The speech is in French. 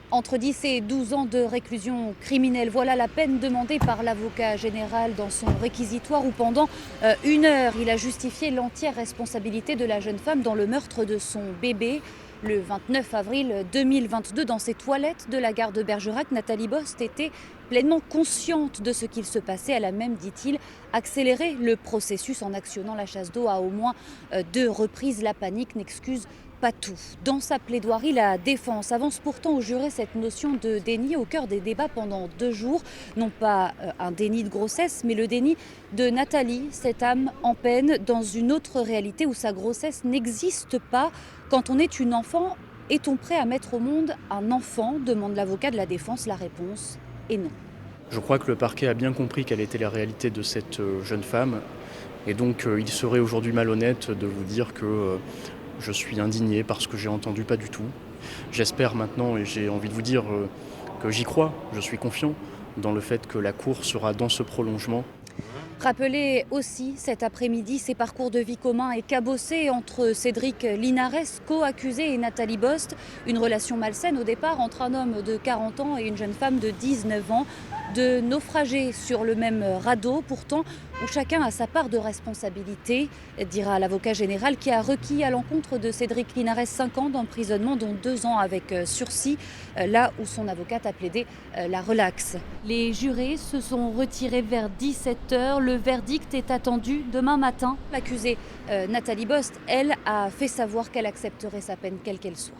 Entre 10 et 12 ans de réclusion criminelle, voilà la peine demandée par l'avocat général dans son réquisitoire où pendant 1 heure, il a justifié l'entière responsabilité de la jeune femme dans le meurtre de son bébé. Le 29 avril 2022, dans ses toilettes de la gare de Bergerac, Nathalie Bost était pleinement consciente de ce qu'il se passait. Elle a même, dit-il, accéléré le processus en actionnant la chasse d'eau à au moins 2 reprises. La panique n'excuse pas tout. Dans sa plaidoirie, la défense avance pourtant au juré cette notion de déni au cœur des débats pendant 2 jours. Non pas un déni de grossesse, mais le déni de Nathalie, cette âme en peine, dans une autre réalité où sa grossesse n'existe pas. Quand on est une enfant, est-on prêt à mettre au monde un enfant ? Demande l'avocat de la défense. La réponse est non. Je crois que le parquet a bien compris quelle était la réalité de cette jeune femme. Et donc il serait aujourd'hui malhonnête de vous dire que je suis indigné par ce que j'ai entendu, pas du tout. J'espère maintenant, et j'ai envie de vous dire que j'y crois, je suis confiant dans le fait que la Cour sera dans ce prolongement. Rappelez aussi cet après-midi ces parcours de vie communs et cabossés entre Cédric Linares, co-accusé, et Nathalie Bost. Une relation malsaine au départ entre un homme de 40 ans et une jeune femme de 19 ans. De naufragés sur le même radeau, pourtant, où chacun a sa part de responsabilité, dira l'avocat général qui a requis à l'encontre de Cédric Linares 5 ans d'emprisonnement, dont 2 ans avec sursis, là où son avocate a plaidé la relaxe. Les jurés se sont retirés vers 17 h. Le verdict est attendu demain matin. L'accusée Nathalie Bost, elle, a fait savoir qu'elle accepterait sa peine quelle qu'elle soit.